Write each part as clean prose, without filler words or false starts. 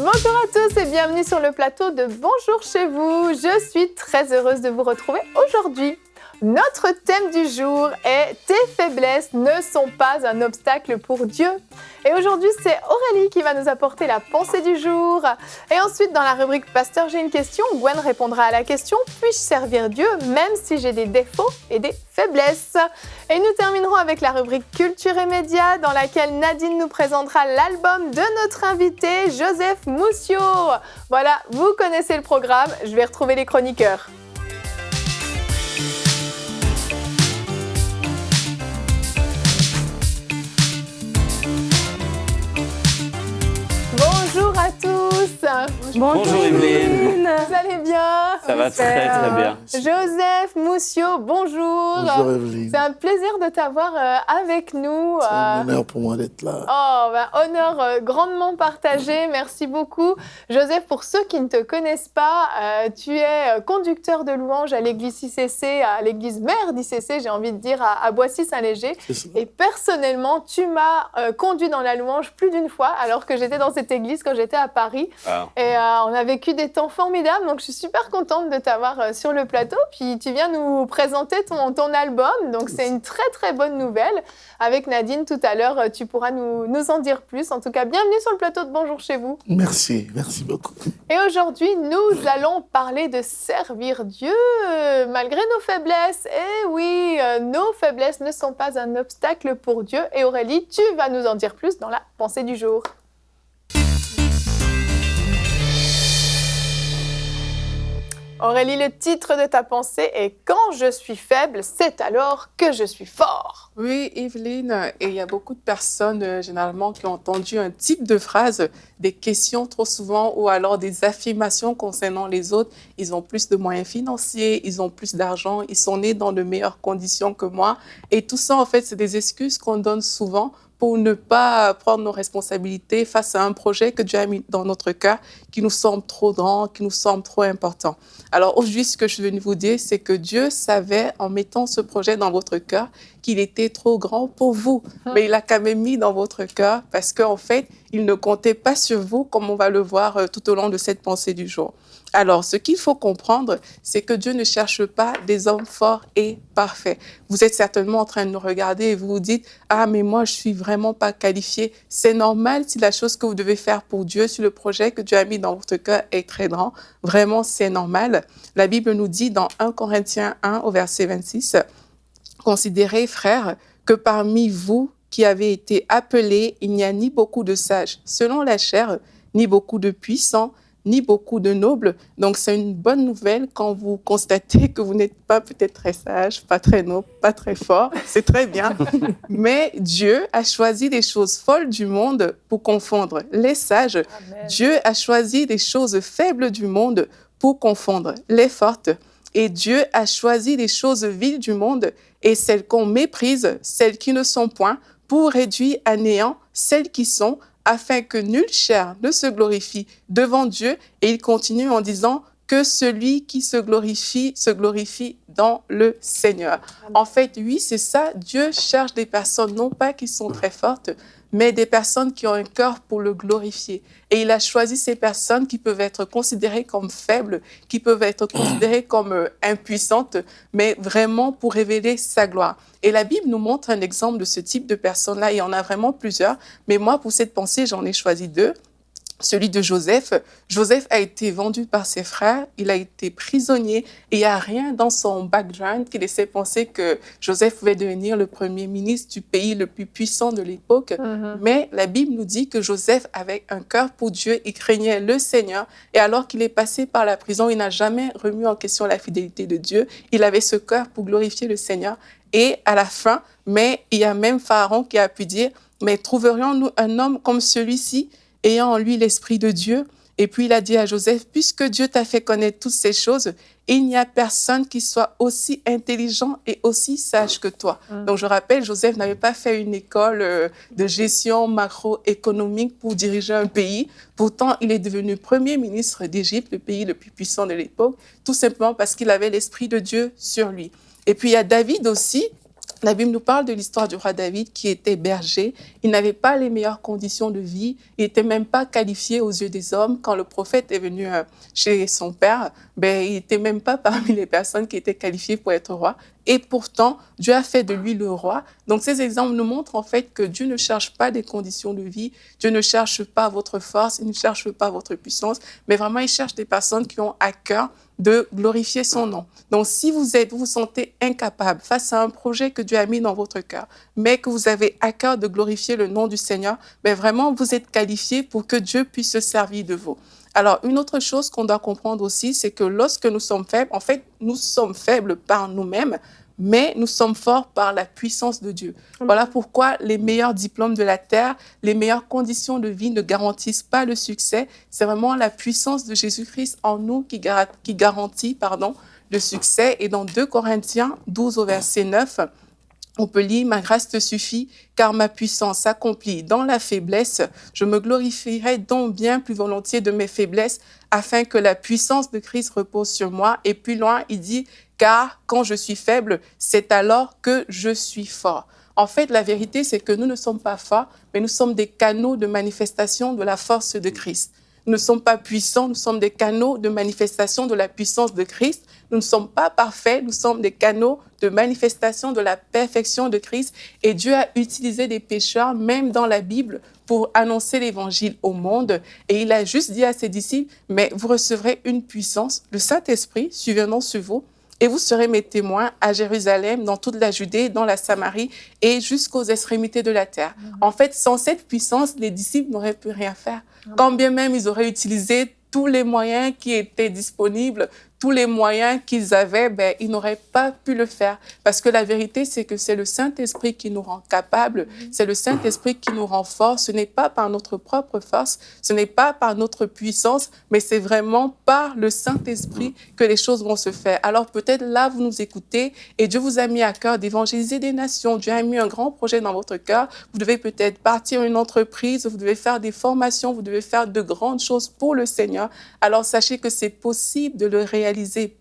Bonjour à tous et bienvenue sur le plateau de Bonjour chez vous. Je suis très heureuse de vous retrouver aujourd'hui. Notre thème du jour est « Tes faiblesses ne sont pas un obstacle pour Dieu ». Et aujourd'hui, c'est Aurélie qui va nous apporter la pensée du jour. Et ensuite, dans la rubrique « Pasteur, j'ai une question », Gwen répondra à la question « Puis-je servir Dieu même si j'ai des défauts et des faiblesses ?» Et nous terminerons avec la rubrique « Culture et médias » dans laquelle Nadine nous présentera l'album de notre invité Joseph Mousseau. Voilà, vous connaissez le programme, je vais retrouver les chroniqueurs. Bonjour à tous. Bonjour Evelyne. Vous allez bien? Ça va très très bien. Joseph Mousseau, bonjour. Bonjour Evelyne. C'est un plaisir de t'avoir avec nous. C'est un honneur pour moi d'être là. Honneur grandement partagé. Merci beaucoup. Joseph, pour ceux qui ne te connaissent pas, tu es conducteur de louanges à l'église ICC, à l'église mère d'ICC, j'ai envie de dire, à Boissy-Saint-Léger. Et personnellement, tu m'as conduit dans la louange plus d'une fois, alors que j'étais dans cette église quand j'étais à Paris. Wow. Et on a vécu des temps formidables, donc je suis super contente de t'avoir sur le plateau. Puis tu viens nous présenter ton album, donc c'est une très très bonne nouvelle. Avec Nadine, tout à l'heure, tu pourras nous en dire plus. En tout cas, bienvenue sur le plateau de Bonjour chez vous. Merci beaucoup. Et aujourd'hui, nous allons parler de servir Dieu malgré nos faiblesses. Et oui, nos faiblesses ne sont pas un obstacle pour Dieu. Et Aurélie, tu vas nous en dire plus dans la pensée du jour. Aurélie, le titre de ta pensée est « Quand je suis faible, c'est alors que je suis fort ». Oui, Evelyne, et il y a beaucoup de personnes, généralement, qui ont entendu un type de phrase, des questions trop souvent, ou alors des affirmations concernant les autres. Ils ont plus de moyens financiers, ils ont plus d'argent, ils sont nés dans de meilleures conditions que moi. Et tout ça, en fait, c'est des excuses qu'on donne souvent pour ne pas prendre nos responsabilités face à un projet que Dieu a mis dans notre cœur, qui nous semble trop grand, qui nous semble trop important. Alors aujourd'hui, ce que je suis venue vous dire, c'est que Dieu savait, en mettant ce projet dans votre cœur, qu'il était trop grand pour vous. Mais il l'a quand même mis dans votre cœur parce qu'en fait, il ne comptait pas sur vous, comme on va le voir tout au long de cette pensée du jour. Alors, ce qu'il faut comprendre, c'est que Dieu ne cherche pas des hommes forts et parfaits. Vous êtes certainement en train de nous regarder et vous vous dites « Ah, mais moi, je suis vraiment pas qualifié. » C'est normal si la chose que vous devez faire pour Dieu, si le projet que Dieu a mis dans votre cœur est très grand. Vraiment, c'est normal. La Bible nous dit dans 1 Corinthiens 1 au verset 26, « Considérez, frères, que parmi vous qui avez été appelés, il n'y a ni beaucoup de sages selon la chair, ni beaucoup de puissants, ni beaucoup de nobles. » Donc, c'est une bonne nouvelle quand vous constatez que vous n'êtes pas peut-être très sage, pas très noble, pas très fort. C'est très bien. Mais Dieu a choisi les choses folles du monde pour confondre les sages. Amen. Dieu a choisi les choses faibles du monde pour confondre les fortes. Et Dieu a choisi les choses viles du monde et celles qu'on méprise, celles qui ne sont point, pour réduire à néant celles qui sont, afin que nulle chair ne se glorifie devant Dieu. Et il continue en disant que celui qui se glorifie dans le Seigneur. Amen. En fait, oui, c'est ça. Dieu cherche des personnes, non pas qui sont très fortes, mais des personnes qui ont un cœur pour le glorifier. Et il a choisi ces personnes qui peuvent être considérées comme faibles, qui peuvent être considérées comme impuissantes, mais vraiment pour révéler sa gloire. Et la Bible nous montre un exemple de ce type de personnes-là. Il y en a vraiment plusieurs, mais moi, pour cette pensée, j'en ai choisi deux. Celui de Joseph. Joseph a été vendu par ses frères, il a été prisonnier et il n'y a rien dans son background qui laissait penser que Joseph pouvait devenir le premier ministre du pays le plus puissant de l'époque. Mais la Bible nous dit que Joseph avait un cœur pour Dieu, il craignait le Seigneur et alors qu'il est passé par la prison, il n'a jamais remis en question la fidélité de Dieu. Il avait ce cœur pour glorifier le Seigneur et à la fin, mais il y a même Pharaon qui a pu dire « Mais trouverions-nous un homme comme celui-ci » ayant en lui l'Esprit de Dieu. Et puis il a dit à Joseph, puisque Dieu t'a fait connaître toutes ces choses, il n'y a personne qui soit aussi intelligent et aussi sage que toi. Donc je rappelle, Joseph n'avait pas fait une école de gestion macroéconomique pour diriger un pays. Pourtant, il est devenu premier ministre d'Égypte, le pays le plus puissant de l'époque, tout simplement parce qu'il avait l'Esprit de Dieu sur lui. Et puis il y a David aussi, La Bible nous parle de l'histoire du roi David qui était berger. Il n'avait pas les meilleures conditions de vie. Il n'était même pas qualifié aux yeux des hommes. Quand le prophète est venu chez son père, il n'était même pas parmi les personnes qui étaient qualifiées pour être roi. Et pourtant, Dieu a fait de lui le roi. Donc, ces exemples nous montrent en fait que Dieu ne cherche pas des conditions de vie. Dieu ne cherche pas votre force. Il ne cherche pas votre puissance. Mais vraiment, il cherche des personnes qui ont à cœur de glorifier son nom. Donc, si vous vous sentez incapable face à un projet que Dieu a mis dans votre cœur, mais que vous avez à cœur de glorifier le nom du Seigneur, vraiment, vous êtes qualifié pour que Dieu puisse se servir de vous. Alors, une autre chose qu'on doit comprendre aussi, c'est que lorsque nous sommes faibles, en fait, nous sommes faibles par nous-mêmes, mais nous sommes forts par la puissance de Dieu. Voilà pourquoi les meilleurs diplômes de la terre, les meilleures conditions de vie ne garantissent pas le succès. C'est vraiment la puissance de Jésus-Christ en nous qui garantit le succès. Et dans 2 Corinthiens 12 au verset 9, on peut lire « Ma grâce te suffit, car ma puissance s'accomplit dans la faiblesse. Je me glorifierai donc bien plus volontiers de mes faiblesses, afin que la puissance de Christ repose sur moi. » Et plus loin, il dit « Car quand je suis faible, c'est alors que je suis fort. » En fait, la vérité, c'est que nous ne sommes pas forts, mais nous sommes des canaux de manifestation de la force de Christ. Nous ne sommes pas puissants, nous sommes des canaux de manifestation de la puissance de Christ. Nous ne sommes pas parfaits, nous sommes des canaux de manifestation de la perfection de Christ. Et Dieu a utilisé des pécheurs, même dans la Bible, pour annoncer l'évangile au monde. Et il a juste dit à ses disciples, mais vous recevrez une puissance, le Saint-Esprit, survenant sur vous, et vous serez mes témoins à Jérusalem, dans toute la Judée, dans la Samarie et jusqu'aux extrémités de la terre. En fait, sans cette puissance, les disciples n'auraient pu rien faire. Quand bien même ils auraient utilisé tous les moyens qui étaient disponibles, tous les moyens qu'ils avaient, ils n'auraient pas pu le faire. Parce que la vérité, c'est que c'est le Saint-Esprit qui nous rend capables, c'est le Saint-Esprit qui nous rend forts. Ce n'est pas par notre propre force, ce n'est pas par notre puissance, mais c'est vraiment par le Saint-Esprit que les choses vont se faire. Alors peut-être là, vous nous écoutez et Dieu vous a mis à cœur d'évangéliser des nations. Dieu a mis un grand projet dans votre cœur. Vous devez peut-être partir une entreprise, vous devez faire des formations, vous devez faire de grandes choses pour le Seigneur. Alors sachez que c'est possible de le réaliser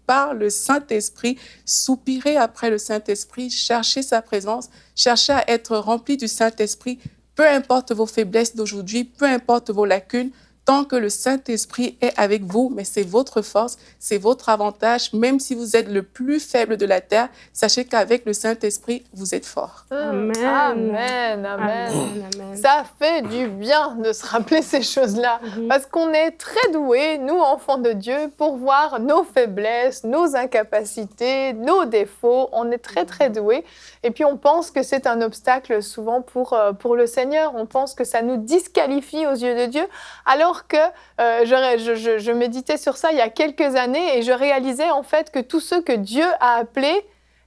par le Saint-Esprit. Soupirez après le Saint-Esprit, cherchez sa présence, cherchez à être rempli du Saint-Esprit, peu importe vos faiblesses d'aujourd'hui, peu importe vos lacunes, tant que le Saint-Esprit est avec vous, mais c'est votre force, c'est votre avantage. Même si vous êtes le plus faible de la terre, sachez qu'avec le Saint-Esprit, vous êtes fort. Amen. Amen. Amen. Amen. Ça fait du bien de se rappeler ces choses-là, parce qu'on est très doués, nous, enfants de Dieu, pour voir nos faiblesses, nos incapacités, nos défauts. On est très, très doués. Et puis, on pense que c'est un obstacle souvent pour le Seigneur. On pense que ça nous disqualifie aux yeux de Dieu, alors que je méditais sur ça il y a quelques années et je réalisais en fait que tous ceux que Dieu a appelés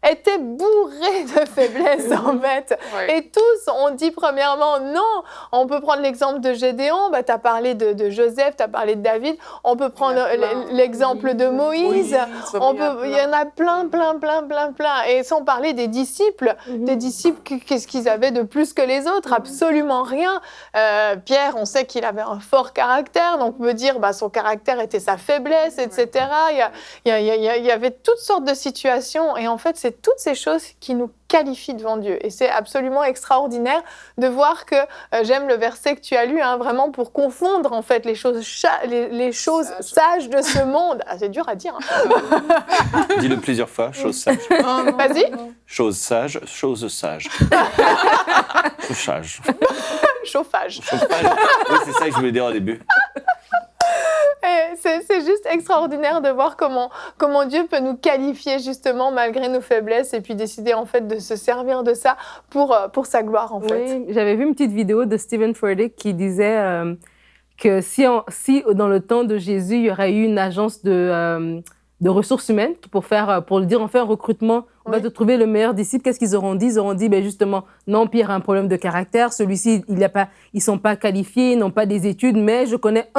étaient bourrés de faiblesses en fait. Oui. Et tous ont dit premièrement non. On peut prendre l'exemple de Gédéon, tu as parlé de Joseph, tu as parlé de David. On peut prendre l'exemple de Moïse. Il y en a plein. Et sans parler des disciples. Des disciples, qu'est-ce qu'ils avaient de plus que les autres? Absolument rien. Pierre, on sait qu'il avait un fort caractère, donc on peut dire son caractère était sa faiblesse, etc. Il y avait toutes sortes de situations et en fait, c'est toutes ces choses qui nous qualifient devant Dieu. Et c'est absolument extraordinaire de voir que, j'aime le verset que tu as lu, vraiment pour confondre en fait les choses sages de ce monde. Ah, c'est dur à dire. Dis-le plusieurs fois, chose sage. Vas-y. Chose sage, chose sage. Chauffage. Chauffage. Oui, c'est ça que je voulais dire au début. C'est juste extraordinaire de voir comment Dieu peut nous qualifier justement malgré nos faiblesses et puis décider en fait de se servir de ça pour sa gloire en fait. Oui, j'avais vu une petite vidéo de Stephen Furtick qui disait que si dans le temps de Jésus, il y aurait eu une agence de ressources humaines pour le dire, on fait un recrutement, on va te trouver le meilleur disciple. Qu'est-ce qu'ils auront dit? Ils auront dit, justement, non, Pierre a un problème de caractère, celui-ci, ils sont pas qualifiés, ils n'ont pas des études, mais je connais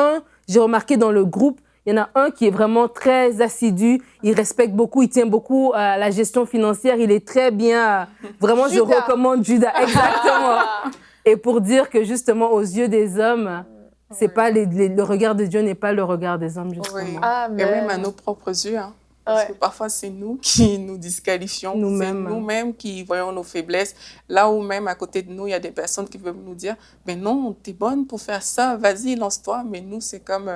j'ai remarqué dans le groupe, il y en a un qui est vraiment très assidu, il respecte beaucoup, il tient beaucoup à la gestion financière, il est très bien, vraiment, Judas. Je recommande Judas, exactement. Et pour dire que justement, aux yeux des hommes, c'est pas le regard de Dieu n'est pas le regard des hommes, justement. Oui. Et même à nos propres yeux. Parce Ouais. que parfois, c'est nous qui nous disqualifions. Nous-mêmes. C'est nous-mêmes qui voyons nos faiblesses. Là où même à côté de nous, il y a des personnes qui veulent nous dire « Mais non, t'es bonne pour faire ça, vas-y, lance-toi. » Mais nous, c'est comme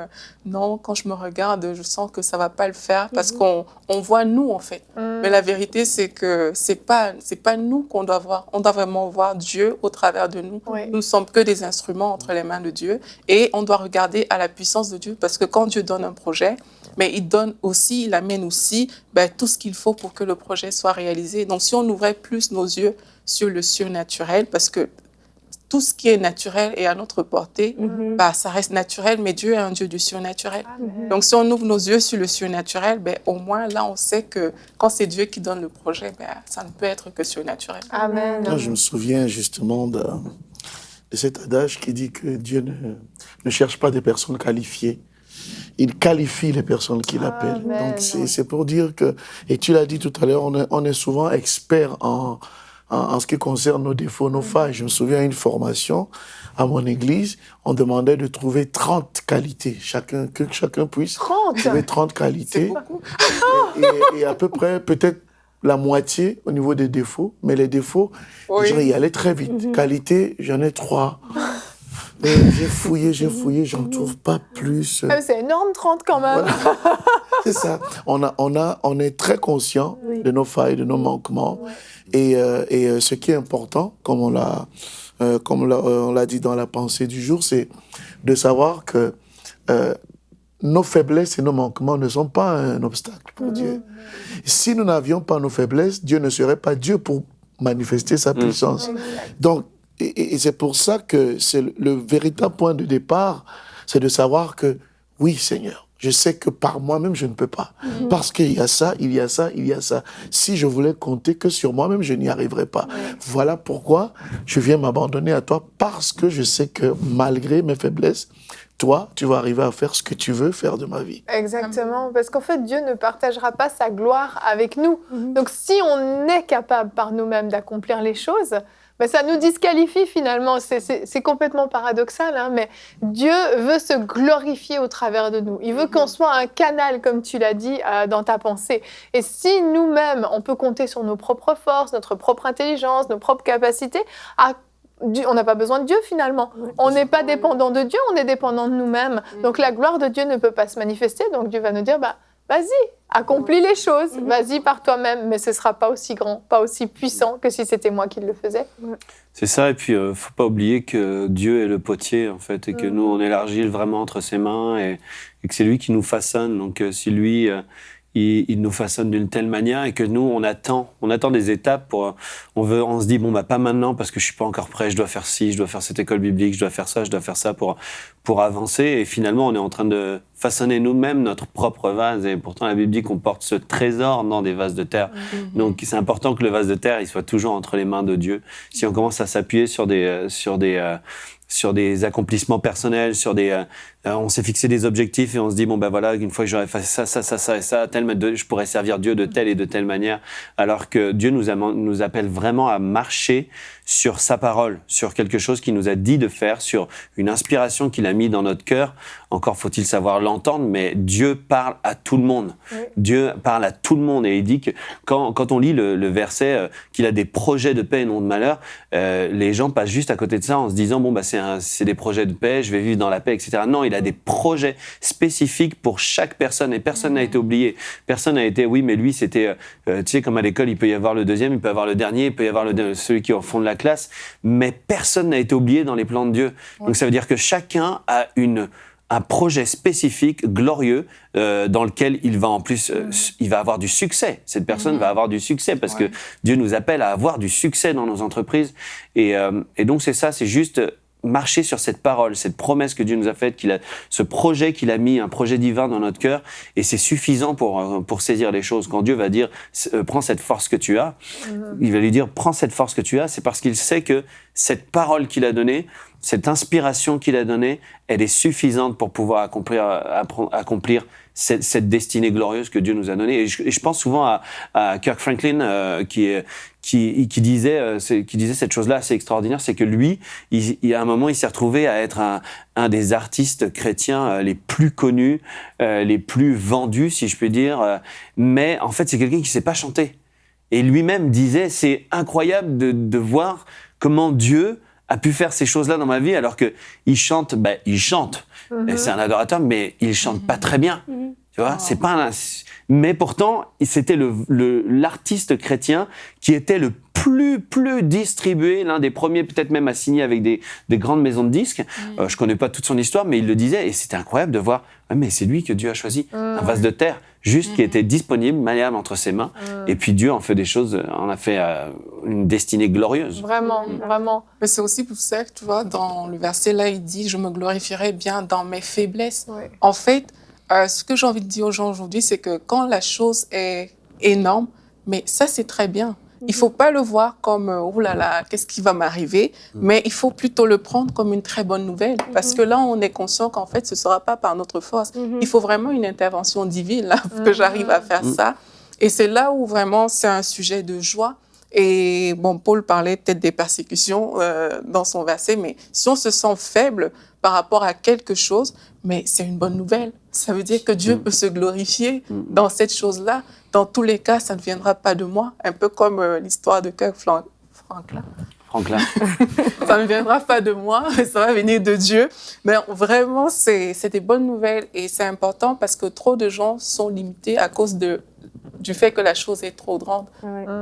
non, quand je me regarde, je sens que ça ne va pas le faire parce qu'on voit nous, en fait. Mais la vérité, c'est que ce n'est pas nous qu'on doit voir. On doit vraiment voir Dieu au travers de nous. Oui. Nous ne sommes que des instruments entre les mains de Dieu et on doit regarder à la puissance de Dieu parce que quand Dieu donne un projet, mais il amène aussi tout ce qu'il faut pour que le projet soit réalisé. Donc, si on ouvrait plus nos yeux sur le surnaturel, parce que tout ce qui est naturel est à notre portée, ça reste naturel, mais Dieu est un Dieu du surnaturel. Amen. Donc, si on ouvre nos yeux sur le surnaturel, au moins, là, on sait que quand c'est Dieu qui donne le projet, ça ne peut être que surnaturel. Amen. Moi, je me souviens justement de cet adage qui dit que Dieu ne cherche pas des personnes qualifiées. Il qualifie les personnes qu'il appelle. Amen. Donc, c'est pour dire que, et tu l'as dit tout à l'heure, on est souvent expert en ce qui concerne nos défauts, nos failles. Je me souviens à une formation à mon église, on demandait de trouver 30 qualités. Que chacun puisse 30. trouver 30 C'est qualités. beaucoup. Et à peu près, peut-être la moitié au niveau des défauts. Mais les défauts, Oui. je dirais, y aller très vite. Qualité, j'en ai 3. J'ai fouillé, j'en trouve pas plus. Ah, c'est énorme, 30 quand même. Voilà. C'est ça. On est très conscient de nos failles, de nos manquements. Et ce qui est important, comme on l'a dit dans la pensée du jour, c'est de savoir que nos faiblesses et nos manquements ne sont pas un obstacle pour Dieu. Si nous n'avions pas nos faiblesses, Dieu ne serait pas Dieu pour manifester sa puissance. Donc, et c'est pour ça que c'est le véritable point de départ, c'est de savoir que, oui, Seigneur, je sais que par moi-même, je ne peux pas. Parce qu'il y a ça, il y a ça, il y a ça. Si je voulais compter que sur moi-même, je n'y arriverais pas. Voilà pourquoi je viens m'abandonner à toi, parce que je sais que malgré mes faiblesses, toi, tu vas arriver à faire ce que tu veux faire de ma vie. Exactement, parce qu'en fait, Dieu ne partagera pas sa gloire avec nous. Donc, si on est capable par nous-mêmes d'accomplir les choses, ça nous disqualifie finalement. C'est complètement paradoxal, hein, mais Dieu veut se glorifier au travers de nous. Il veut qu'on soit un canal, comme tu l'as dit dans ta pensée. Et si nous-mêmes, on peut compter sur nos propres forces, notre propre intelligence, nos propres capacités, on n'a pas besoin de Dieu finalement. On n'est pas dépendant de Dieu, on est dépendant de nous-mêmes. Donc la gloire de Dieu ne peut pas se manifester. Donc Dieu va nous dire, vas-y, accomplis les choses, vas-y par toi-même, mais ce ne sera pas aussi grand, pas aussi puissant que si c'était moi qui le faisais. C'est ça, et puis il ne faut pas oublier que Dieu est le potier, en fait, et que nous, on est l'argile vraiment entre ses mains, et que c'est lui qui nous façonne. Donc si lui, il nous façonne d'une telle manière, et que nous, on attend des étapes on se dit, pas maintenant, parce que je ne suis pas encore prêt, je dois faire ci, je dois faire cette école biblique, je dois faire ça pour avancer, et finalement, on est en train de façonner nous-mêmes notre propre vase, et pourtant la Bible dit qu'on porte ce trésor dans des vases de terre. Donc c'est important que le vase de terre, il soit toujours entre les mains de Dieu. Si on commence à s'appuyer sur des accomplissements personnels, on s'est fixé des objectifs et on se dit, une fois que j'aurai fait ça et ça, je pourrais servir Dieu de telle et de telle manière, alors que Dieu nous appelle vraiment à marcher sur sa parole, sur quelque chose qu'il nous a dit de faire, sur une inspiration qu'il a mis dans notre cœur. Encore faut-il savoir l'entendre, mais Dieu parle à tout le monde. Oui. Dieu parle à tout le monde, et il dit que quand on lit le verset qu'il a des projets de paix et non de malheur, les gens passent juste à côté de ça en se disant c'est des projets de paix, je vais vivre dans la paix, etc. Non, il a des projets spécifiques pour chaque personne, et personne n'a été oublié. Personne n'a été, oui, mais lui c'était, tu sais, comme à l'école, il peut y avoir le deuxième, il peut y avoir le dernier, il peut y avoir celui qui est au fond de la classe, mais personne n'a été oublié dans les plans de Dieu. Ouais. Donc ça veut dire que chacun a un projet spécifique, glorieux, dans lequel il va en plus, il va avoir du succès. Cette personne va avoir du succès, parce que Dieu nous appelle à avoir du succès dans nos entreprises. Et donc c'est ça, c'est juste marcher sur cette parole, cette promesse que Dieu nous a faite, ce projet qu'il a mis, un projet divin dans notre cœur, et c'est suffisant pour saisir les choses. Quand Dieu va dire prends cette force que tu as, il va lui dire prends cette force que tu as, c'est parce qu'il sait que cette parole qu'il a donnée, cette inspiration qu'il a donnée, elle est suffisante pour pouvoir accomplir cette destinée glorieuse que Dieu nous a donnée. Et je pense souvent à Kirk Franklin, qui disait cette chose-là assez extraordinaire, c'est que lui, à un moment, il s'est retrouvé à être un des artistes chrétiens les plus connus, les plus vendus, si je puis dire. Mais en fait, c'est quelqu'un qui ne sait pas chanter. Et lui-même disait, c'est incroyable de voir comment Dieu a pu faire ces choses-là dans ma vie, alors qu'il chante, il chante. Et c'est un adorateur, mais il chante pas très bien. Tu vois, c'est pas mais pourtant, c'était l'artiste chrétien qui était le plus distribué, l'un des premiers peut-être même à signer avec des grandes maisons de disques. Je connais pas toute son histoire, mais il le disait, et c'était incroyable de voir, mais c'est lui que Dieu a choisi, un vase de terre, juste qui était disponible, malléable entre ses mains, et puis Dieu en fait des choses, en a fait une destinée glorieuse. Vraiment, vraiment. Mais c'est aussi pour ça que, tu vois, dans le verset là, il dit « Je me glorifierai bien dans mes faiblesses ». Ouais. En fait, ce que j'ai envie de dire aux gens aujourd'hui, c'est que quand la chose est énorme, mais ça, c'est très bien. Il ne faut pas le voir comme « oh là là, qu'est-ce qui va m'arriver ?» Mais il faut plutôt le prendre comme une très bonne nouvelle. Parce que là, on est conscient qu'en fait, ce ne sera pas par notre force. Il faut vraiment une intervention divine là, pour que j'arrive à faire ça. Et c'est là où vraiment c'est un sujet de joie. Et bon, Paul parlait peut-être des persécutions dans son verset, mais si on se sent faible par rapport à quelque chose, mais c'est une bonne nouvelle. Ça veut dire que Dieu peut se glorifier dans cette chose-là. Dans tous les cas, ça ne viendra pas de moi. Un peu comme l'histoire de Kirk Franklin. Ça ne viendra pas de moi, ça va venir de Dieu. Mais vraiment, c'est des bonnes nouvelles et c'est important parce que trop de gens sont limités à cause du fait que la chose est trop grande.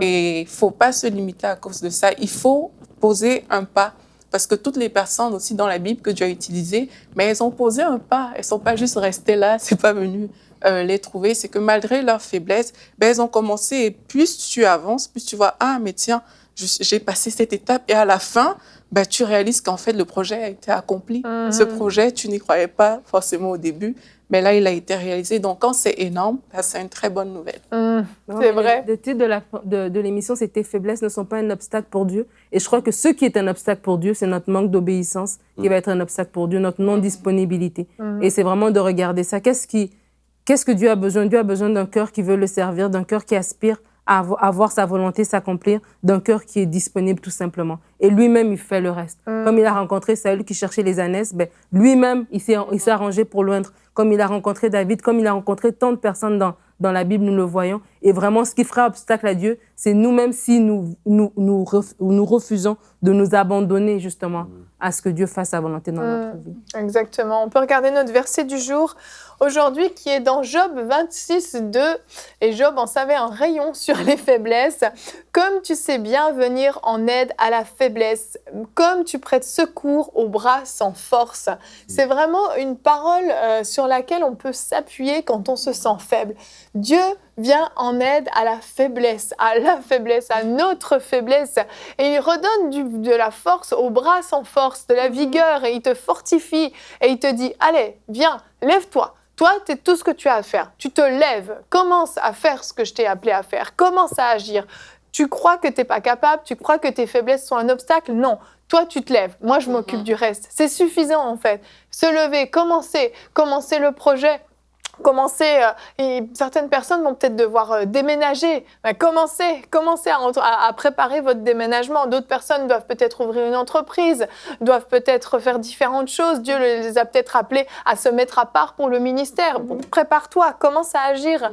Et il ne faut pas se limiter à cause de ça. Il faut poser un pas. Parce que toutes les personnes aussi dans la Bible que Dieu a utilisées, mais elles ont posé un pas. Elles ne sont pas juste restées là, c'est pas venu les trouver. C'est que malgré leur faiblesse, elles ont commencé. Et plus tu avances, plus tu vois, mais tiens, j'ai passé cette étape. Et à la fin, tu réalises qu'en fait, le projet a été accompli. Ce projet, tu n'y croyais pas forcément au début. Mais là, il a été réalisé. Donc, quand c'est énorme, c'est une très bonne nouvelle. C'est vrai. Le titre de l'émission, c'est « Tes faiblesses ne sont pas un obstacle pour Dieu ». Et je crois que ce qui est un obstacle pour Dieu, c'est notre manque d'obéissance qui va être un obstacle pour Dieu, notre non-disponibilité. Et c'est vraiment de regarder ça. Qu'est-ce que Dieu a besoin? Dieu a besoin d'un cœur qui veut le servir, d'un cœur qui aspire à voir sa volonté s'accomplir, d'un cœur qui est disponible tout simplement. Et lui-même, il fait le reste. Comme il a rencontré Saül qui cherchait les ânesses, lui-même, il s'est arrangé pour l'oindre. Comme il a rencontré David, comme il a rencontré tant de personnes dans la Bible, nous le voyons. Et vraiment, ce qui fera obstacle à Dieu, c'est nous-mêmes si nous refusons de nous abandonner justement à ce que Dieu fasse sa volonté dans notre vie. Exactement. On peut regarder notre verset du jour aujourd'hui qui est dans Job 26, 2. Et Job en savait un rayon sur les faiblesses. Comme tu sais bien venir en aide à la faiblesse, comme tu prêtes secours aux bras sans force. C'est vraiment une parole sur laquelle on peut s'appuyer quand on se sent faible. Dieu vient en aide à la faiblesse, à notre faiblesse. Et il redonne de la force aux bras sans force, de la vigueur, et il te fortifie. Et il te dit, allez, viens, lève-toi. Toi, c'est tout ce que tu as à faire. Tu te lèves, commence à faire ce que je t'ai appelé à faire, commence à agir. Tu crois que tu n'es pas capable, tu crois que tes faiblesses sont un obstacle? Non. Toi, tu te lèves. Moi, je m'occupe du reste. C'est suffisant, en fait. Se lever, commencer le projet. Et certaines personnes vont peut-être devoir déménager. Commencez à préparer votre déménagement. D'autres personnes doivent peut-être ouvrir une entreprise, doivent peut-être faire différentes choses. Dieu les a peut-être appelés à se mettre à part pour le ministère. Prépare-toi, commence à agir.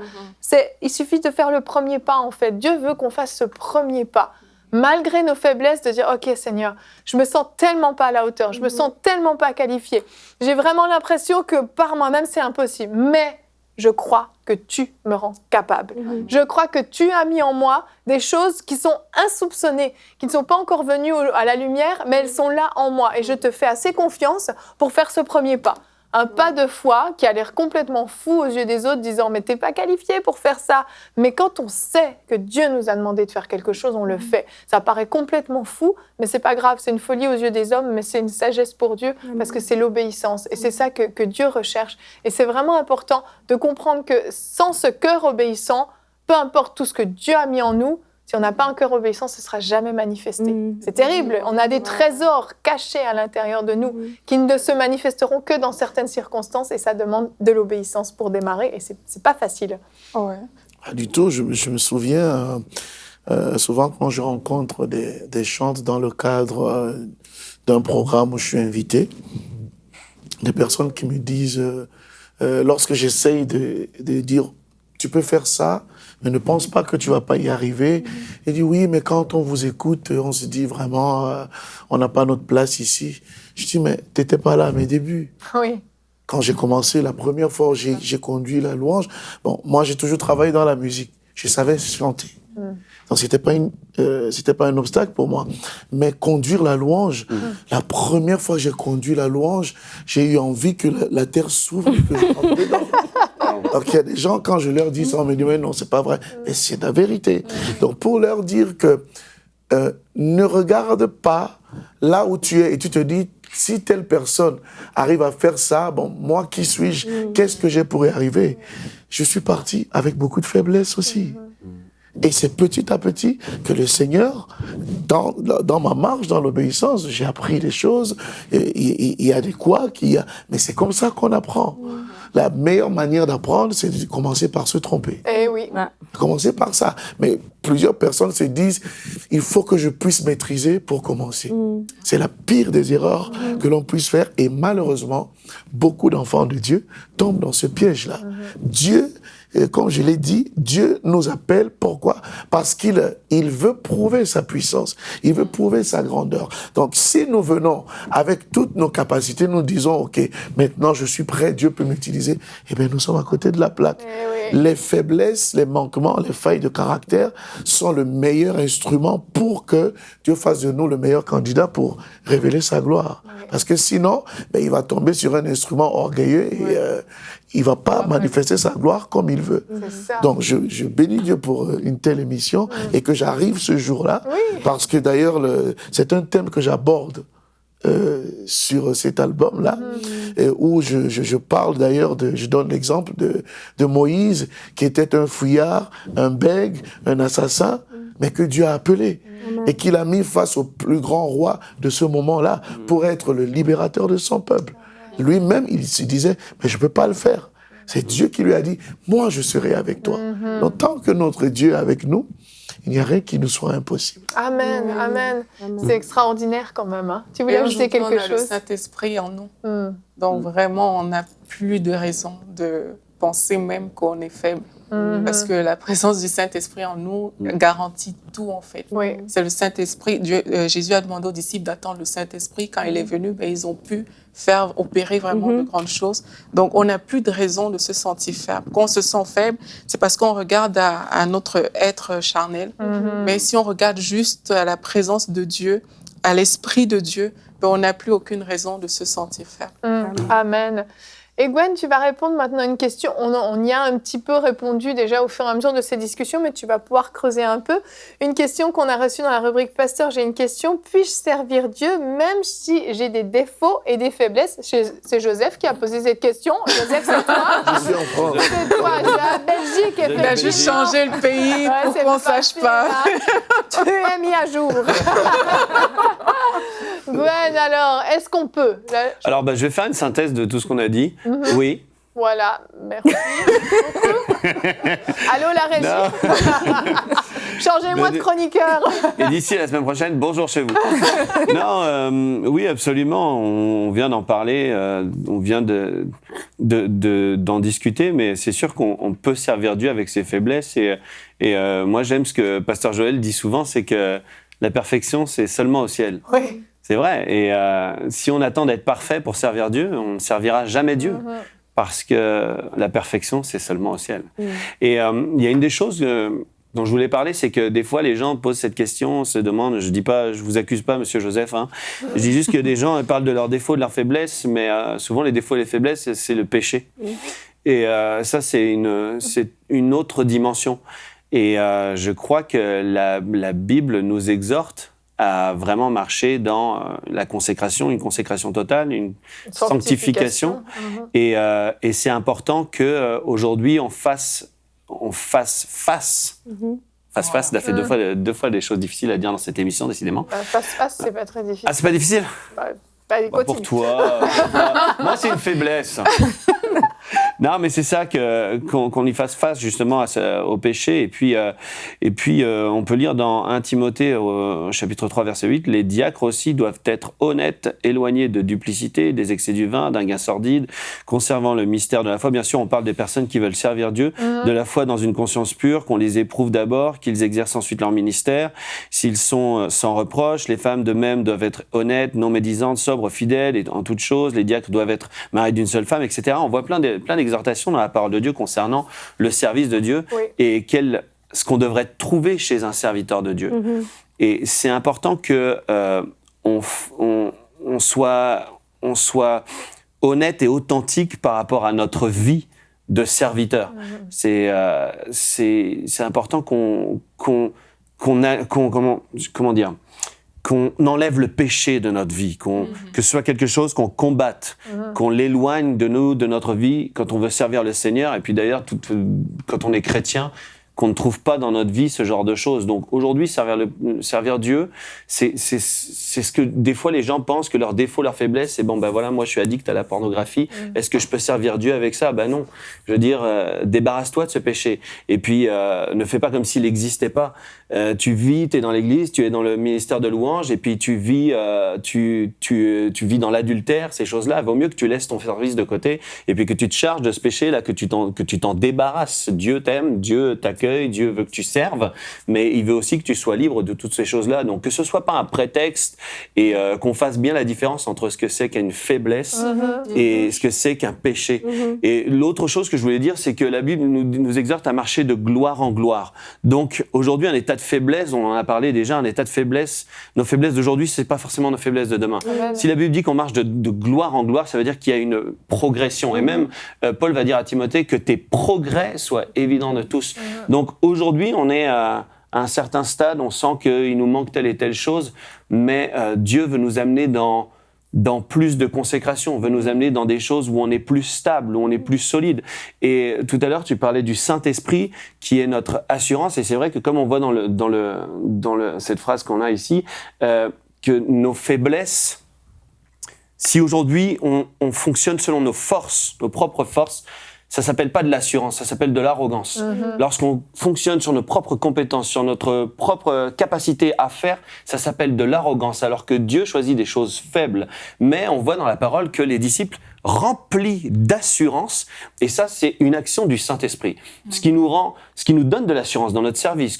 Il suffit de faire le premier pas, en fait. Dieu veut qu'on fasse ce premier pas. Malgré nos faiblesses, de dire « Ok, Seigneur, je me sens tellement pas à la hauteur, je me sens tellement pas qualifiée. J'ai vraiment l'impression que par moi-même, c'est impossible. Mais je crois que tu me rends capable. Je crois que tu as mis en moi des choses qui sont insoupçonnées, qui ne sont pas encore venues à la lumière, mais elles sont là en moi. Et je te fais assez confiance pour faire ce premier pas. » Un pas de foi qui a l'air complètement fou aux yeux des autres, disant « mais t'es pas qualifié pour faire ça ». Mais quand on sait que Dieu nous a demandé de faire quelque chose, on le fait. Ça paraît complètement fou, mais c'est pas grave. C'est une folie aux yeux des hommes, mais c'est une sagesse pour Dieu, parce que c'est l'obéissance. Et c'est ça que Dieu recherche. Et c'est vraiment important de comprendre que sans ce cœur obéissant, peu importe tout ce que Dieu a mis en nous, Si on n'a pas un cœur obéissant, ce ne sera jamais manifesté. C'est terrible. On a des trésors cachés à l'intérieur de nous qui ne se manifesteront que dans certaines circonstances et ça demande de l'obéissance pour démarrer et ce n'est pas facile. Ouais. Pas du tout. Je me souviens, souvent quand je rencontre des chantes dans le cadre d'un programme où je suis invité, des personnes qui me disent, lorsque j'essaye de dire, tu peux faire ça, mais ne pense pas que tu vas pas y arriver. Il dit, oui, mais quand on vous écoute, on se dit vraiment, on n'a pas notre place ici. Je dis, mais t'étais pas là à mes débuts. Oui. Quand j'ai commencé, la première fois où j'ai conduit la louange, bon, moi j'ai toujours travaillé dans la musique. Je savais chanter. Donc c'était pas un obstacle pour moi. Mais conduire la louange, la première fois que j'ai conduit la louange, j'ai eu envie que la terre s'ouvre et que je rentre dedans. Donc il y a des gens, quand je leur dis ça, on me dit, mais non, c'est pas vrai. Mais c'est la vérité. Donc pour leur dire que ne regarde pas là où tu es et tu te dis, si telle personne arrive à faire ça, bon, moi qui suis-je, qu'est-ce que j'ai pour y arriver? Je suis parti avec beaucoup de faiblesse aussi. Et c'est petit à petit que le Seigneur, dans ma marche, dans l'obéissance, j'ai appris des choses. Il y a des couacs, mais c'est comme ça qu'on apprend. La meilleure manière d'apprendre, c'est de commencer par se tromper. Eh oui. Commencer par ça. Mais plusieurs personnes se disent, il faut que je puisse maîtriser pour commencer. C'est la pire des erreurs que l'on puisse faire. Et malheureusement, beaucoup d'enfants de Dieu tombent dans ce piège-là. Dieu, comme je l'ai dit, Dieu nous appelle. Pourquoi? Parce qu'il veut prouver sa puissance. Il veut prouver sa grandeur. Donc, si nous venons avec toutes nos capacités, nous disons, OK, maintenant je suis prêt, Dieu peut m'utiliser, eh bien, nous sommes à côté de la plaque. Les faiblesses, les manquements, les failles de caractère sont le meilleur instrument pour que Dieu fasse de nous le meilleur candidat pour révéler sa gloire. Parce que sinon, il va tomber sur un instrument orgueilleux et il va pas manifester sa gloire comme il veut. Donc, je bénis Dieu pour une telle émission et que j'arrive ce jour-là, parce que d'ailleurs, c'est un thème que j'aborde sur cet album-là, où je parle d'ailleurs, je donne l'exemple de Moïse, qui était un fouillard, un bègue, un assassin, mais que Dieu a appelé. Et qu'il a mis face au plus grand roi de ce moment-là pour être le libérateur de son peuple. Lui-même, il se disait, mais je ne peux pas le faire. C'est Dieu qui lui a dit, moi je serai avec toi. Donc tant que notre Dieu est avec nous, il n'y a rien qui nous soit impossible. Amen, amen. C'est extraordinaire quand même. Hein. Tu voulais ajouter quelque chose? On a le Saint-Esprit en nous. Donc vraiment, on n'a plus de raison de penser même qu'on est faible. Parce que la présence du Saint-Esprit en nous garantit tout, en fait. Oui. C'est le Saint-Esprit. Jésus a demandé aux disciples d'attendre le Saint-Esprit. Quand il est venu, ils ont pu opérer vraiment de grandes choses. Donc, on n'a plus de raison de se sentir faible. Quand on se sent faible, c'est parce qu'on regarde à notre être charnel. Mais si on regarde juste à la présence de Dieu, à l'Esprit de Dieu, on n'a plus aucune raison de se sentir faible. Amen. Et Gwen, tu vas répondre maintenant à une question. On y a un petit peu répondu déjà au fur et à mesure de ces discussions, mais tu vas pouvoir creuser un peu. Une question qu'on a reçue dans la rubrique Pasteur, j'ai une question. Puis-je servir Dieu même si j'ai des défauts et des faiblesses? C'est Joseph qui a posé cette question. Joseph, c'est toi? Je suis en France. C'est toi, c'est la Belgique, effectivement. Il a juste changé le pays pour qu'on ne sache pas. Tu es mis à jour. Gwen, alors, est-ce qu'on peut? Alors, je vais faire une synthèse de tout ce qu'on a dit. Oui. Voilà, merci. Allô, la régie? Changez-moi de chroniqueur. Et d'ici la semaine prochaine, bonjour chez vous. Non, oui, absolument. On vient d'en parler, on vient d'en discuter, mais c'est sûr qu'on peut servir Dieu avec ses faiblesses. Et moi, j'aime ce que Pasteur Joël dit souvent, c'est que la perfection, c'est seulement au ciel. Oui. C'est vrai. Et si on attend d'être parfait pour servir Dieu, on ne servira jamais Dieu. Parce que la perfection, c'est seulement au ciel. Et il y a une des choses dont je voulais parler, c'est que des fois, les gens posent cette question, se demandent, je dis pas, je vous accuse pas, Monsieur Joseph, hein, je dis juste que des gens parlent de leurs défauts, de leurs faiblesses, mais souvent, les défauts et les faiblesses, c'est le péché. Et ça, c'est une autre dimension. Et je crois que la Bible nous exhorte à vraiment marcher dans la consécration, une consécration totale, une sanctification. Et c'est important qu'aujourd'hui, on fasse face Face, ça fait deux fois des choses difficiles à dire dans cette émission, décidément. Face, c'est pas très difficile. Ah, c'est pas difficile? Pour toi, moi c'est une faiblesse. Non, mais c'est ça qu'on y fasse face justement au péché. Et puis on peut lire dans 1 Timothée au chapitre 3 verset 8, les diacres aussi doivent être honnêtes, éloignés de duplicité, des excès du vin, d'un gain sordide, conservant le mystère de la foi. Bien sûr, on parle des personnes qui veulent servir Dieu, de la foi dans une conscience pure, qu'on les éprouve d'abord, qu'ils exercent ensuite leur ministère. S'ils sont sans reproche, les femmes de même doivent être honnêtes, non médisantes, sobres, fidèles et en toutes choses. Les diacres doivent être mariés d'une seule femme, etc. On voit plein d'exhortations dans la parole de Dieu concernant le service de Dieu et ce qu'on devrait trouver chez un serviteur de Dieu. Et c'est important que on soit honnête et authentique par rapport à notre vie de serviteur. C'est important qu'on enlève le péché de notre vie, que ce soit quelque chose qu'on combatte, qu'on l'éloigne de nous, de notre vie, quand on veut servir le Seigneur. Et puis d'ailleurs, quand on est chrétien, qu'on ne trouve pas dans notre vie ce genre de choses. Donc aujourd'hui, servir Dieu, c'est ce que des fois les gens pensent que leur défaut, leur faiblesse, c'est voilà, moi je suis addict à la pornographie, est-ce que je peux servir Dieu avec ça? Non. Je veux dire, débarrasse-toi de ce péché. Et puis, ne fais pas comme s'il n'existait pas. Tu vis, tu es dans l'église, tu es dans le ministère de louange, et puis tu vis dans l'adultère, ces choses-là. Il vaut mieux que tu laisses ton service de côté, et puis que tu te charges de ce péché-là, que tu t'en débarrasses. Dieu t'aime, Dieu t'accueille, Dieu veut que tu serves, mais il veut aussi que tu sois libre de toutes ces choses-là. Donc, que ce soit pas un prétexte et qu'on fasse bien la différence entre ce que c'est qu'une faiblesse et ce que c'est qu'un péché. Et l'autre chose que je voulais dire, c'est que la Bible nous exhorte à marcher de gloire en gloire. Donc, aujourd'hui, un état de faiblesse, on en a parlé déjà, un état de faiblesse, nos faiblesses d'aujourd'hui, c'est pas forcément nos faiblesses de demain. Si la Bible dit qu'on marche de gloire en gloire, ça veut dire qu'il y a une progression. Et même, Paul va dire à Timothée que tes progrès soient évidents de tous. Donc aujourd'hui, on est à un certain stade, on sent qu'il nous manque telle et telle chose, mais Dieu veut nous amener dans plus de consécration, veut nous amener dans des choses où on est plus stable, où on est plus solide. Et tout à l'heure, tu parlais du Saint-Esprit qui est notre assurance, et c'est vrai que comme on voit dans cette phrase qu'on a ici, que nos faiblesses, si aujourd'hui on fonctionne selon nos forces, nos propres forces, ça s'appelle pas de l'assurance, ça s'appelle de l'arrogance. Lorsqu'on fonctionne sur nos propres compétences, sur notre propre capacité à faire, ça s'appelle de l'arrogance, alors que Dieu choisit des choses faibles. Mais on voit dans la parole que les disciples remplis d'assurance, et ça c'est une action du Saint-Esprit. Ce qui nous donne de l'assurance dans notre service,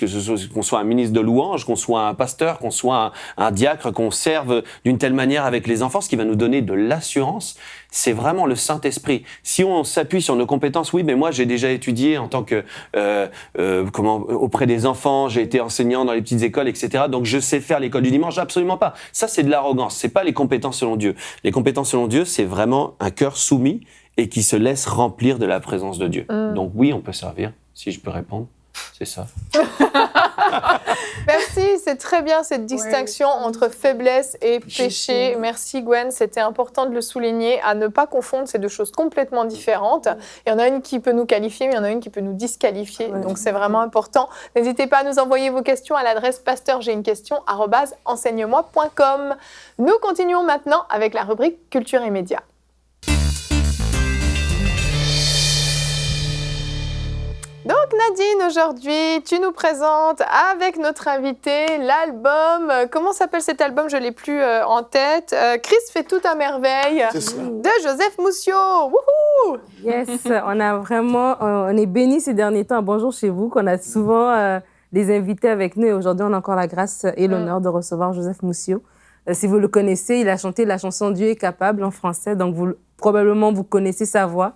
qu'on soit un ministre de louange, qu'on soit un pasteur, qu'on soit un diacre, qu'on serve d'une telle manière avec les enfants, ce qui va nous donner de l'assurance, c'est vraiment le Saint-Esprit. Si on s'appuie sur nos compétences, oui, mais moi j'ai déjà étudié en tant que auprès des enfants, j'ai été enseignant dans les petites écoles, etc. Donc je sais faire l'école du dimanche, absolument pas. Ça c'est de l'arrogance, c'est pas les compétences selon Dieu. Les compétences selon Dieu, c'est vraiment un cœur soumis et qui se laisse remplir de la présence de Dieu. Donc oui, on peut servir, si je peux répondre. C'est ça. Merci, c'est très bien cette distinction entre faiblesse et péché. Merci Gwen, c'était important de le souligner, à ne pas confondre ces deux choses complètement différentes. Il y en a une qui peut nous qualifier, mais il y en a une qui peut nous disqualifier. Donc c'est vraiment important. N'hésitez pas à nous envoyer vos questions à l'adresse pasteur@enseigne-moi.com. Nous continuons maintenant avec la rubrique Culture et médias. Donc Nadine, aujourd'hui, tu nous présentes avec notre invité l'album, comment s'appelle cet album? Je ne l'ai plus en tête. Christ fait tout à merveille de Joseph Mousseau. Wouhou! Yes, on est bénis ces derniers temps à Bonjour chez vous, qu'on a souvent des invités avec nous. Et aujourd'hui, on a encore la grâce et l'honneur de recevoir Joseph Mousseau. Si vous le connaissez, il a chanté la chanson Dieu est capable en français, donc probablement vous connaissez sa voix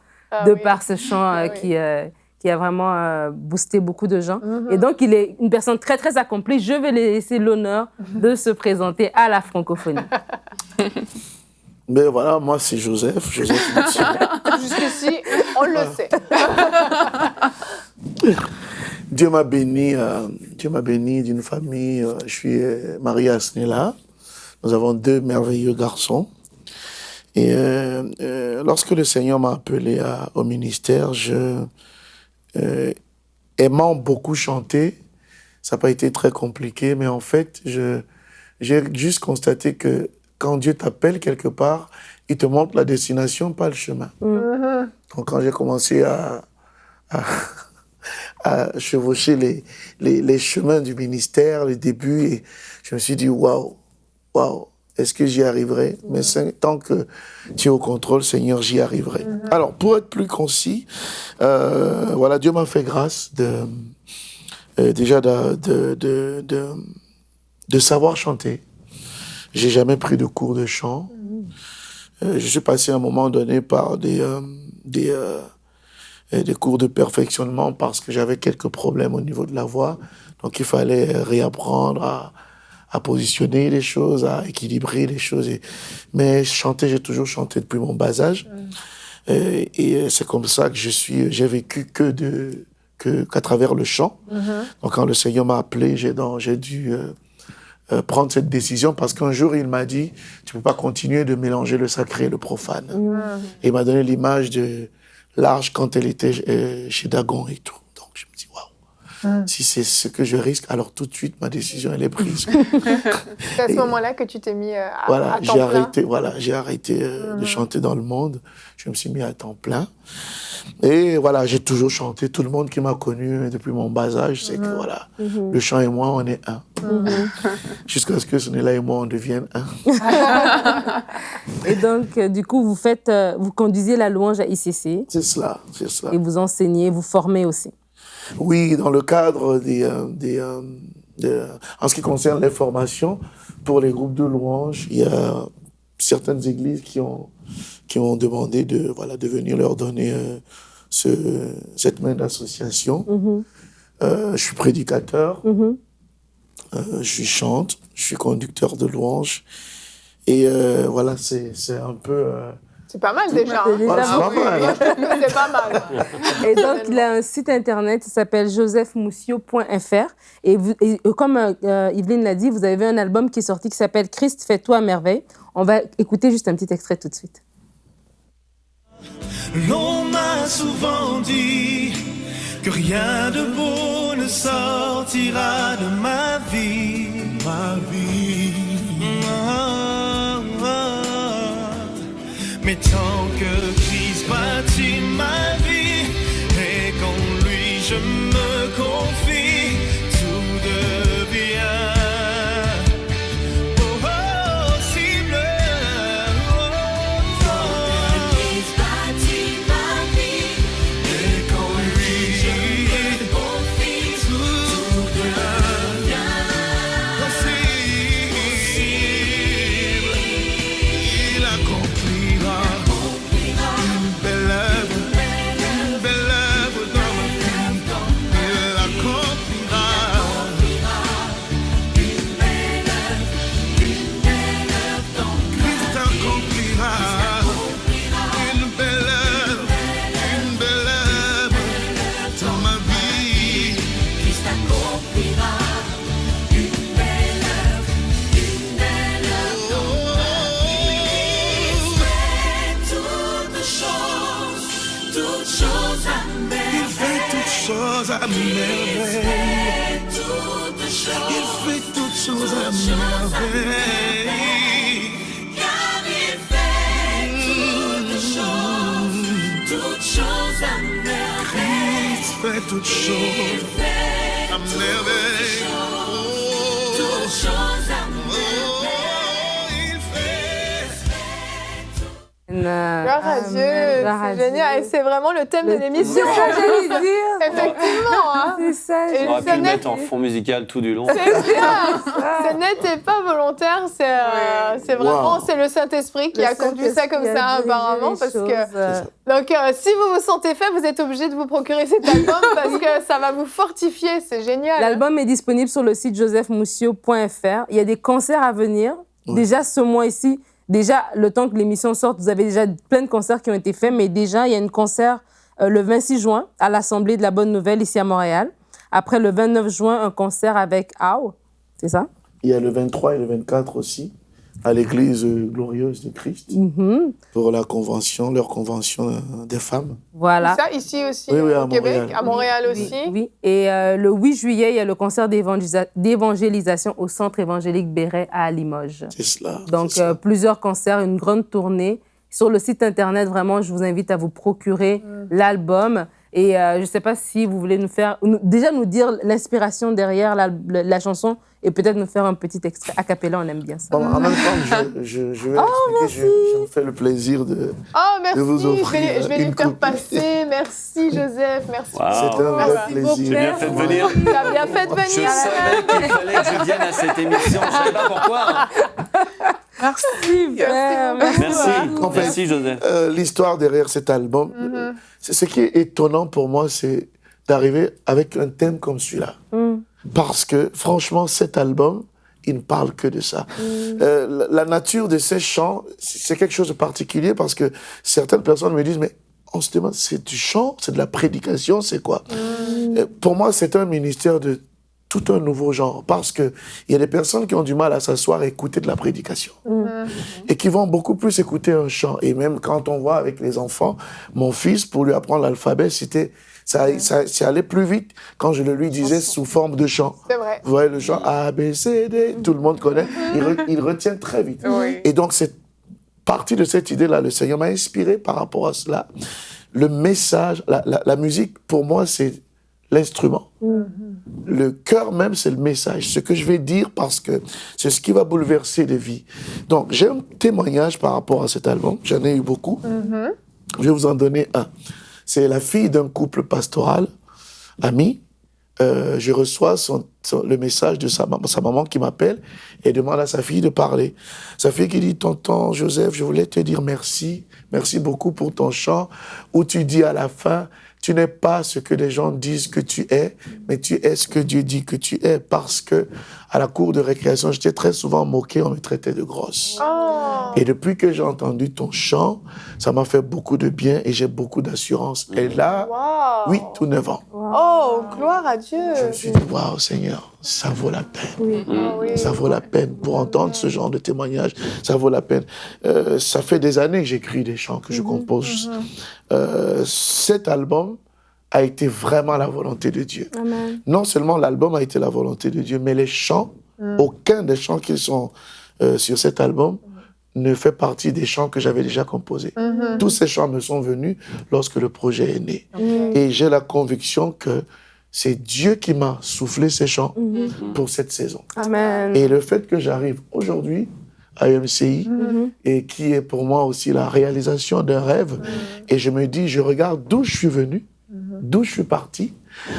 par ce chant qui a vraiment boosté beaucoup de gens. Et donc, il est une personne très, très accomplie. Je vais lui laisser l'honneur de se présenter à la francophonie. Mais voilà, moi, c'est Joseph Mousseau. Jusqu'ici, on le sait. Dieu m'a béni d'une famille. Je suis marié à Snella. Nous avons 2 merveilleux garçons. Et lorsque le Seigneur m'a appelé au ministère, aimant beaucoup chanter, Ça n'a pas été très compliqué, mais en fait, j'ai juste constaté que quand Dieu t'appelle quelque part, il te montre la destination, pas le chemin. Donc quand j'ai commencé à chevaucher les chemins du ministère, les débuts, et je me suis dit, waouh, est-ce que j'y arriverai? Mais tant que tu es au contrôle, Seigneur, j'y arriverai. Alors, pour être plus concis, voilà, Dieu m'a fait grâce déjà de savoir chanter. J'ai jamais pris de cours de chant. Je suis passé à un moment donné par des cours de perfectionnement parce que j'avais quelques problèmes au niveau de la voix. Donc, il fallait réapprendre à positionner les choses, à équilibrer les choses. Mais chanter, j'ai toujours chanté depuis mon bas âge. Et c'est comme ça que j'ai vécu qu'à travers le chant. Donc, quand le Seigneur m'a appelé, j'ai dû prendre cette décision parce qu'un jour, il m'a dit, tu peux pas continuer de mélanger le sacré et le profane. Et il m'a donné l'image de l'Arche quand elle était chez Dagon et tout. Donc, je me dis, waouh. Si c'est ce que je risque, alors tout de suite, ma décision, elle est prise. C'est à ce moment-là que tu t'es mis à voilà, temps plein. j'ai arrêté de chanter dans le monde. Je me suis mis à temps plein. Et voilà, j'ai toujours chanté. Tout le monde qui m'a connu depuis mon bas âge, c'est que voilà, le chant et moi, on est un. Jusqu'à ce que Sonela et moi, on devienne un. Et donc, du coup, vous conduisez la louange à ICC. C'est cela. Et vous enseignez, vous formez aussi. Oui, dans le cadre en ce qui concerne les formations, pour les groupes de louanges, il y a certaines églises qui ont demandé de venir leur donner cette main d'association. Je suis prédicateur, je chante, je suis conducteur de louanges. Et voilà, c'est un peu... C'est pas mal déjà. C'est pas mal. C'est pas mal. Et donc, il a un site internet qui s'appelle josephmoussio.fr. Et comme Yveline l'a dit, vous avez un album qui est sorti qui s'appelle Christ, fais-toi à merveille. On va écouter juste un petit extrait tout de suite. L'on m'a souvent dit que rien de beau ne sortira de ma vie. Mais tant que Christ bâtit ma vie et qu'en lui je me confie, tout devient possible. Tant que Christ bâtit ma vie et qu'en lui je me confie, tout devient possible. Il accomplira une belle œuvre dans ma vie. Il accomplira Christ accomplira une belle œuvre dans ma vie. Christ accomplira une belle œuvre dans ma vie. Toutes choses à merveille. Il fait toutes choses à merveille. Il fait toutes choses à merveille. Car il fait toutes choses à merveille. Christ fait toutes choses à merveille. Toutes choses à merveille. Il fait. Gloire à Dieu, c'est génial. Et c'est vraiment le thème de l'émission. C'est ça, j'allais dire. Effectivement. Hein. C'est ça. Et On aurait pu ce le mettre en fond musical tout du long. C'est bien. Ce n'était pas volontaire. C'est vraiment c'est le Saint-Esprit qui a conduit ça comme ça apparemment. Parce que, donc, si vous vous sentez faible, vous êtes obligé de vous procurer cet album parce que ça va vous fortifier. C'est génial. L'album est disponible sur le site josephmoussio.fr. Il y a des concerts à venir. Déjà, ce mois-ci, le temps que l'émission sorte, vous avez déjà plein de concerts qui ont été faits, mais déjà, il y a un concert le 26 juin à l'Assemblée de la Bonne Nouvelle ici à Montréal. Après, le 29 juin, un concert avec AO, c'est ça? Il y a le 23 et le 24 aussi, à l'église glorieuse de Christ Mhm. pour leur convention des femmes. Voilà. Ça, ici aussi, Oui, oui, à au Québec, Montréal. à Montréal Oui, aussi. oui. Et le 8 juillet, il y a le concert d'évangélisation au Centre évangélique Béret à Limoges. C'est cela. Donc, c'est ça. plusieurs concerts, une grande tournée. Sur le site Internet, vraiment, je vous invite à vous procurer l'album. Et je ne sais pas si vous voulez déjà nous dire l'inspiration derrière la chanson et peut-être nous faire un petit extrait. A cappella, on aime bien ça. Bon, en même temps, je vais expliquer, je me fais le plaisir de... Oh, merci. De vous Je offrir vais lui une faire copie. passer. Merci, Joseph. Merci. Wow. C'est un vrai Merci plaisir. J'ai bien fait de venir. Tu as bien fait de Je venir. savais qu'il fallait que je vienne à cette émission. Je ne savais pas pourquoi. Merci. Merci. En fait, Merci, Joseph. L'histoire derrière cet album, c'est ce qui est étonnant pour moi, c'est d'arriver avec un thème comme celui-là. Parce que, franchement, cet album, il ne parle que de ça. La nature de ces chants, c'est quelque chose de particulier parce que certaines personnes me disent, mais on se demande, c'est du chant, c'est de la prédication, c'est quoi? Pour moi, c'est un ministère de tout un nouveau genre parce qu'il y a des personnes qui ont du mal à s'asseoir et écouter de la prédication et qui vont beaucoup plus écouter un chant. Et même quand on voit avec les enfants, mon fils, pour lui apprendre l'alphabet, ça allait plus vite quand je le lui disais sous forme de chant. C'est vrai. Vous voyez le chant A, B, C, D, tout le monde connaît. Il retient très vite. Oui. Et donc, c'est partie de cette idée-là. Le Seigneur m'a inspiré par rapport à cela. Le message, la musique, pour moi, c'est l'instrument. Le cœur même, c'est le message. Ce que je vais dire, parce que c'est ce qui va bouleverser des vies. Donc, j'ai un témoignage par rapport à cet album. J'en ai eu beaucoup. Je vais vous en donner un. C'est la fille d'un couple pastoral, ami. Je reçois le message de sa maman qui m'appelle et demande à sa fille de parler. Sa fille qui dit, tonton Joseph, je voulais te dire merci. Merci beaucoup pour ton chant où tu dis à la fin, tu n'es pas ce que les gens disent que tu es, mais tu es ce que Dieu dit que tu es. Parce que à la cour de récréation, j'étais très souvent moqué, on me traitait de grosse. Oh. Et depuis que j'ai entendu ton chant, ça m'a fait beaucoup de bien et j'ai beaucoup d'assurance. Et là, Wow. 8 ou 9 ans, Oh, gloire à Dieu. je me suis dit, waouh Seigneur, ça vaut la peine. Ah oui. Ça vaut la peine pour entendre ce genre de témoignage. Ça vaut la peine. Ça fait des années que j'écris des chants, que je compose. Cet album a été vraiment la volonté de Dieu. Amen. Non seulement l'album a été la volonté de Dieu, mais les chants, aucun des chants qui sont sur cet album ne fait partie des chants que j'avais déjà composés. Tous ces chants me sont venus lorsque le projet est né. Et j'ai la conviction que c'est Dieu qui m'a soufflé ces chants pour cette saison. Amen. Et le fait que j'arrive aujourd'hui à UMCI, et qui est pour moi aussi la réalisation d'un rêve, et je me dis, je regarde d'où je suis venu, d'où je suis parti,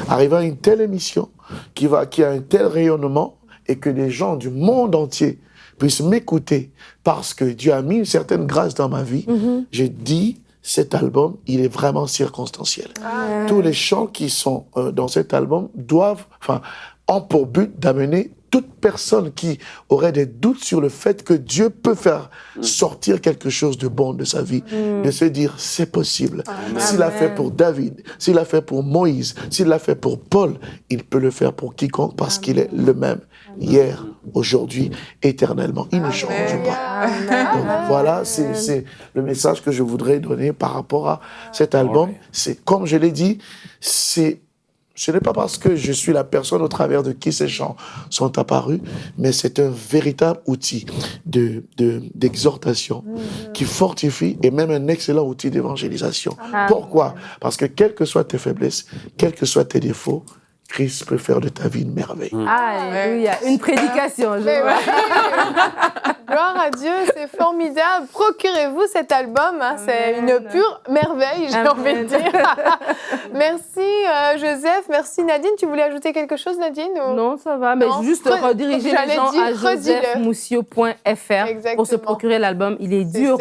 arriver à une telle émission qui a un tel rayonnement, et que les gens du monde entier puissent m'écouter parce que Dieu a mis une certaine grâce dans ma vie. J'ai dit, cet album, il est vraiment circonstanciel. Tous les chants qui sont dans cet album ont pour but d'amener toute personne qui aurait des doutes sur le fait que Dieu peut faire sortir quelque chose de bon de sa vie, de se dire, c'est possible. S'il l'a fait pour David, s'il l'a fait pour Moïse, s'il l'a fait pour Paul, il peut le faire pour quiconque parce qu'il est le même hier, aujourd'hui, éternellement. Il ne change pas. Donc, voilà, c'est le message que je voudrais donner par rapport à cet album. C'est, comme je l'ai dit, ce n'est pas parce que je suis la personne au travers de qui ces chants sont apparus, mais c'est un véritable outil d'exhortation qui fortifie et même un excellent outil d'évangélisation. Pourquoi? Parce que quelles que soient tes faiblesses, quels que soient tes défauts, Christ peut faire de ta vie une merveille. Alléluia. Une prédication. Mais oui. Gloire à Dieu, c'est formidable. Procurez-vous cet album, hein, c'est une pure merveille, j'ai envie de dire. Merci Joseph, merci Nadine. Tu voulais ajouter quelque chose, Nadine ou... Non, ça va. Mais Non. juste rediriger les gens à redis-le. josephmoussio.fr pour se procurer l'album. Il est 10 €.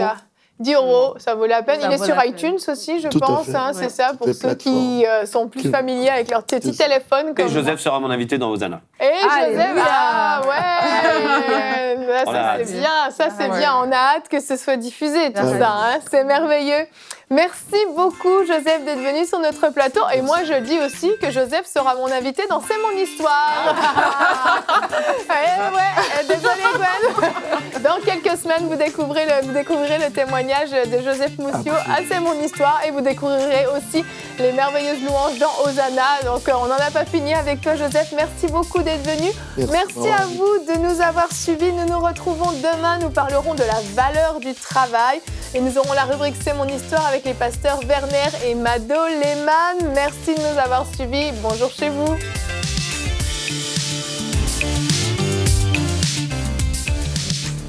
10 €, ça vaut la peine. Ça Il est vaut sur la peine. iTunes aussi, je Tout à pense. fait. Hein, c'est ça, pour Les ceux qui sont plus familiers avec leur petit téléphone. Et Comme Joseph sera mon invité dans Hosanna. Et Joseph, Alléluia. ah ouais, On a ça hâte. c'est bien, ça c'est bien. On a hâte que ce soit diffusé tout Ouais. ça, hein, c'est merveilleux. Merci beaucoup, Joseph, d'être venu sur notre plateau. Et moi, je dis aussi que Joseph sera mon invité dans C'est mon histoire. Désolée, Gwen. Dans quelques semaines, vous découvrirez le témoignage de Joseph Moussio à C'est mon histoire. Et vous découvrirez aussi les merveilleuses louanges dans Hosanna. Donc, on n'en a pas fini avec toi, Joseph. Merci beaucoup d'être venu. Merci à vous de nous avoir suivis. Nous nous retrouvons demain. Nous parlerons de la valeur du travail. Et nous aurons la rubrique C'est mon histoire avec les pasteurs Werner et Mado Lehmann. Merci de nous avoir suivis. Bonjour chez vous.